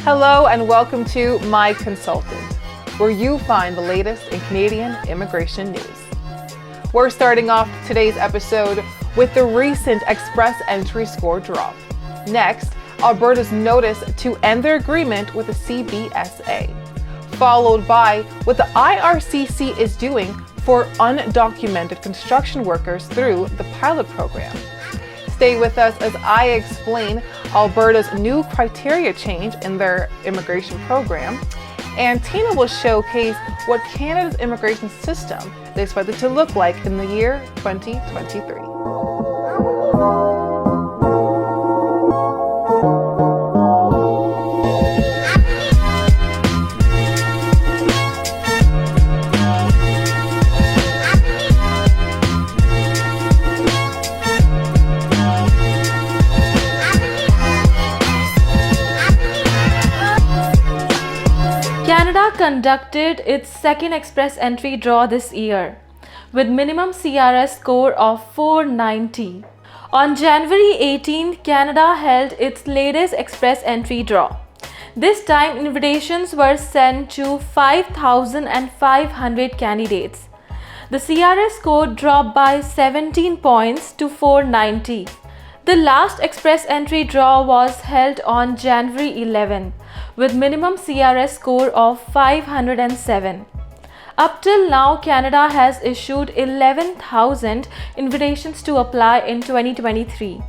Hello and welcome to My Consultant, where you find the latest in Canadian immigration news. We're starting off today's episode with the recent ExpressEntry score drop. Next, Alberta's notice to end their agreement with the CBSA, followed by what the IRCC is doing for undocumented construction workers through the pilot program. Stay with us as I explain Alberta's new criteria change in their immigration program, and Tina will showcase what Canada's immigration system is expected to look like in the year 2023. Canada conducted its second ExpressEntry Draw this year, with minimum CRS score of 490. On January 18, Canada held its latest ExpressEntry Draw. This time, invitations were sent to 5,500 candidates. The CRS score dropped by 17 points to 490. The last ExpressEntry Draw was held on January 11, with minimum CRS score of 507. Up till now, Canada has issued 11,000 invitations to apply in 2023.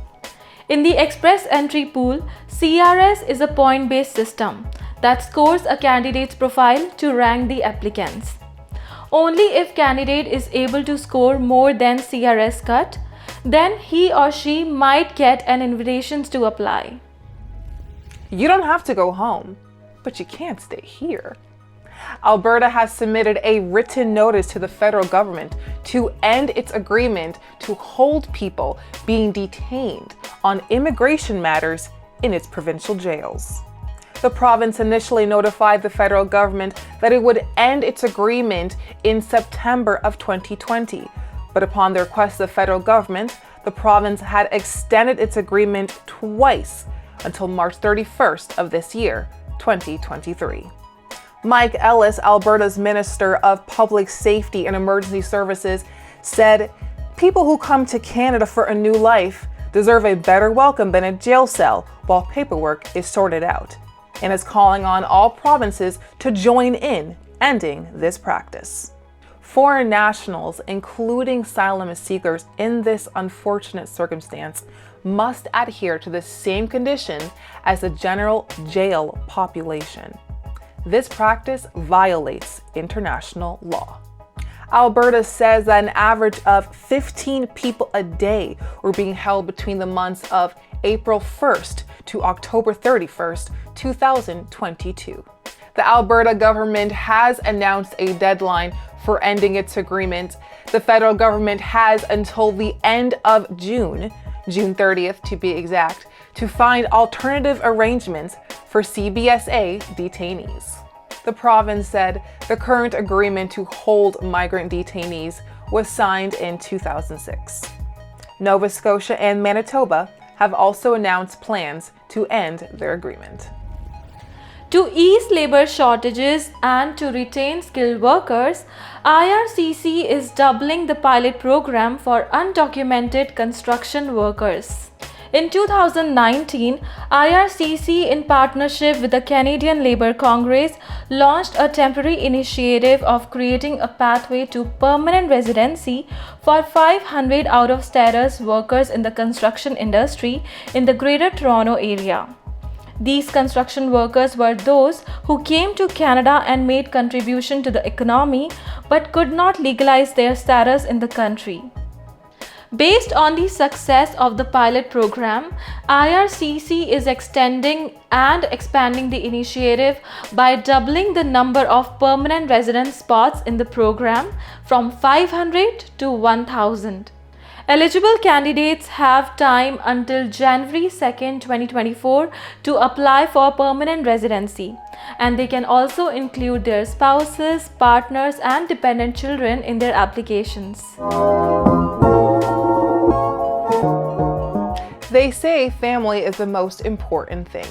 In the ExpressEntry pool, CRS is a point-based system that scores a candidate's profile to rank the applicants. Only if candidate is able to score more than CRS cut, then he or she might get an invitation to apply. You don't have to go home, but you can't stay here. Alberta has submitted a written notice to the federal government to end its agreement to hold people being detained on immigration matters in its provincial jails. The province initially notified the federal government that it would end its agreement in September of 2020, but upon the request of the federal government, the province had extended its agreement twice until March 31st of this year, 2023. Mike Ellis, Alberta's Minister of Public Safety and Emergency Services, said, "People who come to Canada for a new life deserve a better welcome than a jail cell while paperwork is sorted out," and is calling on all provinces to join in ending this practice. Foreign nationals, including asylum seekers in this unfortunate circumstance, must adhere to the same conditions as the general jail population. This practice violates international law. Alberta says that an average of 15 people a day were being held between the months of April 1st to October 31st, 2022. The Alberta government has announced a deadline for ending its agreement. The federal government has until the end of June 30th to be exact, to find alternative arrangements for CBSA detainees. The province said the current agreement to hold migrant detainees was signed in 2006. Nova Scotia and Manitoba have also announced plans to end their agreement. To ease labor shortages and to retain skilled workers, IRCC is doubling the pilot program for undocumented construction workers. In 2019, IRCC, in partnership with the Canadian Labour Congress, launched a temporary initiative of creating a pathway to permanent residency for 500 out-of-status workers in the construction industry in the Greater Toronto Area. These construction workers were those who came to Canada and made contribution to the economy but could not legalize their status in the country. Based on the success of the pilot program, IRCC is extending and expanding the initiative by doubling the number of permanent residence spots in the program from 500 to 1,000. Eligible candidates have time until January 2nd, 2024 to apply for permanent residency, and they can also include their spouses, partners, and dependent children in their applications. They say family is the most important thing.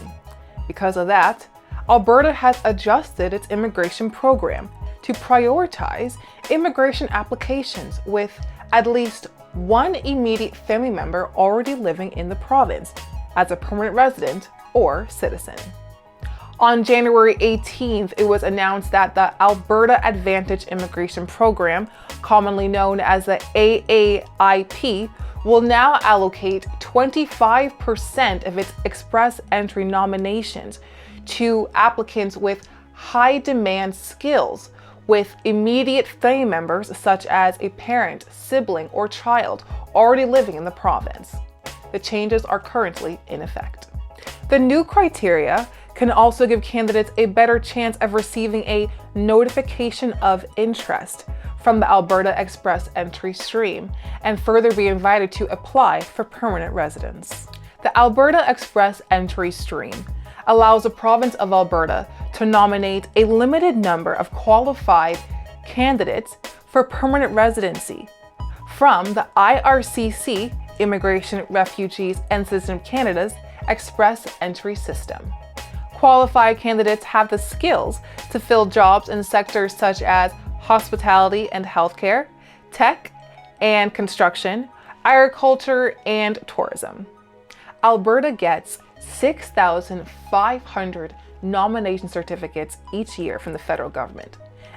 Because of that, Alberta has adjusted its immigration program to prioritize immigration applications with at least one immediate family member already living in the province as a permanent resident or citizen. On January 18th, it was announced that the Alberta Advantage Immigration Program, commonly known as the AAIP, will now allocate 25% of its express entry nominations to applicants with high demand skills with immediate family members such as a parent, sibling, or child already living in the province. The changes are currently in effect. The new criteria can also give candidates a better chance of receiving a notification of interest from the Alberta Express Entry stream and further be invited to apply for permanent residence. The Alberta Express Entry stream allows the province of Alberta to nominate a limited number of qualified candidates for permanent residency from the IRCC, Immigration, Refugees, and Citizenship Canada's Express Entry system. Qualified candidates have the skills to fill jobs in sectors such as hospitality and healthcare, tech and construction, agriculture, and tourism. Alberta gets 6,500 nomination certificates each year from the federal government,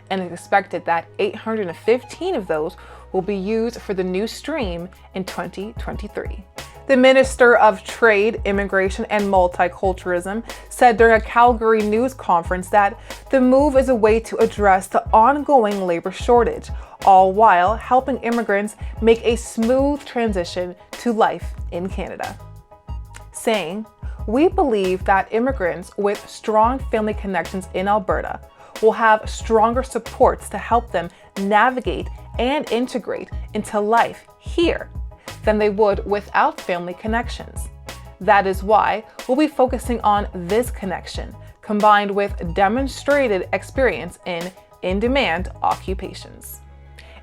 and it's expected that 815 of those will be used for the new stream in 2023. The Minister of Trade, Immigration, and Multiculturalism said during a Calgary news conference that the move is a way to address the ongoing labor shortage, all while helping immigrants make a smooth transition to life in Canada. Saying, "We believe that immigrants with strong family connections in Alberta will have stronger supports to help them navigate and integrate into life here than they would without family connections. That is why we'll be focusing on this connection, combined with demonstrated experience in in-demand occupations."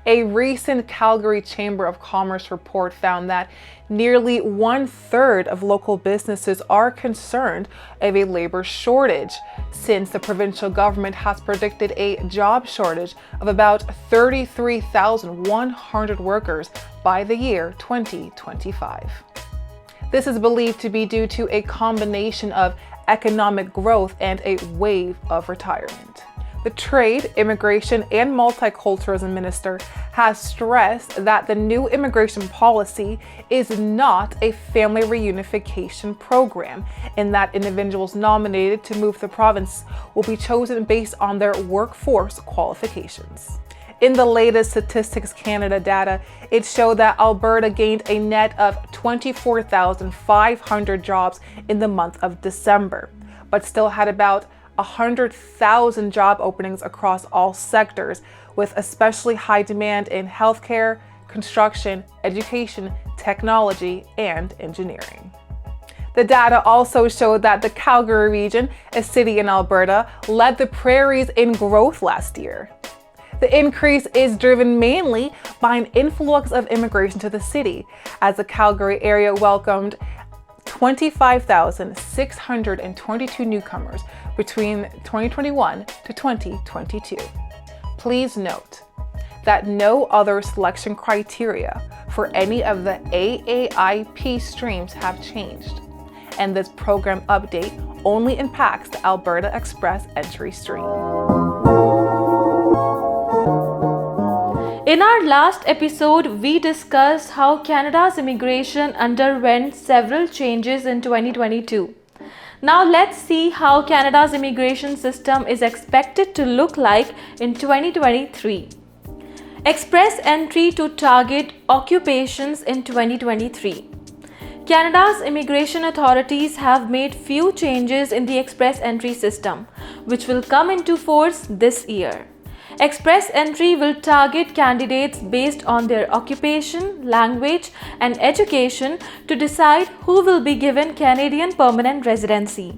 A recent Calgary Chamber of Commerce report found that nearly 1/3 of local businesses are concerned of a labor shortage, since the provincial government has predicted a job shortage of about 33,100 workers by the year 2025. This is believed to be due to a combination of economic growth and a wave of retirement. The Trade, Immigration, and Multiculturalism Minister has stressed that the new immigration policy is not a family reunification program, and that individuals nominated to move to the province will be chosen based on their workforce qualifications. In the latest Statistics Canada data, it showed that Alberta gained a net of 24,500 jobs in the month of December, but still had about 100,000 job openings across all sectors, with especially high demand in healthcare, construction, education, technology, and engineering. The data also showed that the Calgary region, a city in Alberta, led the prairies in growth last year. The increase is driven mainly by an influx of immigration to the city, as the Calgary area welcomed 25,622 newcomers between 2021 to 2022. Please note that no other selection criteria for any of the AAIP streams have changed, and this program update only impacts the Alberta Express Entry stream. In our last episode, we discussed how Canada's immigration underwent several changes in 2022. Now let's see how Canada's immigration system is expected to look like in 2023. Express entry to target occupations in 2023. Canada's immigration authorities have made few changes in the express entry system, which will come into force this year. Express entry will target candidates based on their occupation, language, and education to decide who will be given Canadian permanent residency.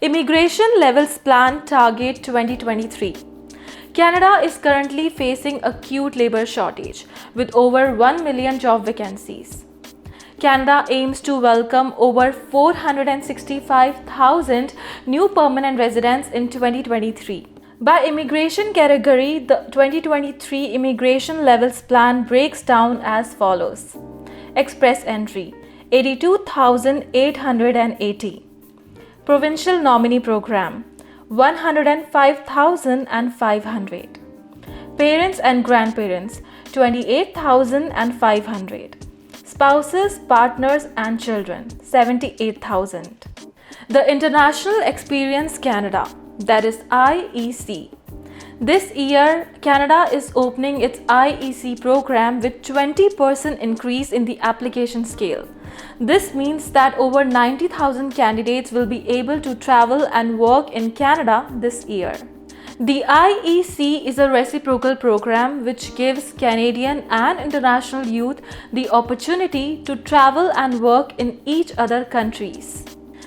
Immigration Levels Plan Target 2023. Canada is currently facing acute labor shortage with over 1 million job vacancies. Canada aims to welcome over 465,000 new permanent residents in 2023. By immigration category, the 2023 Immigration Levels Plan breaks down as follows. Express Entry 82,880. Provincial Nominee Program 105,500. Parents and Grandparents 28,500. Spouses, Partners and Children 78,000. The International Experience Canada, that is IEC. This year, Canada is opening its IEC program with 20% increase in the application scale. This means that over 90,000 candidates will be able to travel and work in Canada this year. The IEC is a reciprocal program which gives Canadian and international youth the opportunity to travel and work in each other countries.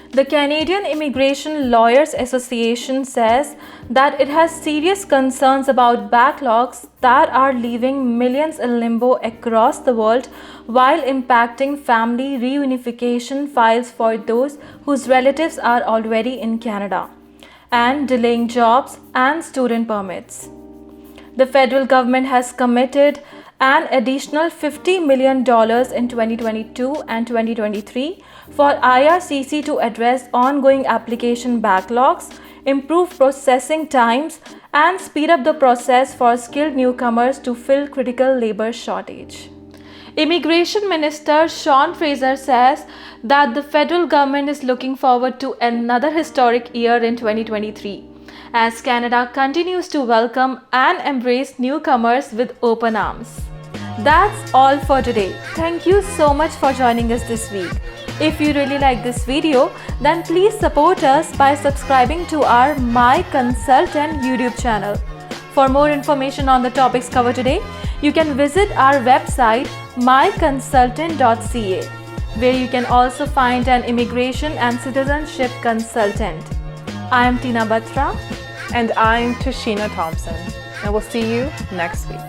The Canadian Immigration Lawyers Association says that it has serious concerns about backlogs that are leaving millions in limbo across the world while impacting family reunification files for those whose relatives are already in Canada, and delaying jobs and student permits. The federal government has committed an additional $50 million in 2022 and 2023 for IRCC to address ongoing application backlogs, improve processing times, and speed up the process for skilled newcomers to fill critical labor shortage. Immigration Minister Sean Fraser says that the federal government is looking forward to another historic year in 2023 as Canada continues to welcome and embrace newcomers with open arms. That's all for today. Thank you so much for joining us this week. If you really like this video, then please support us by subscribing to our My Consultant YouTube channel. For more information on the topics covered today, you can visit our website myconsultant.ca, where you can also find an immigration and citizenship consultant. I am Tina Batra. And I'm Tashina Thompson. And we'll see you next week.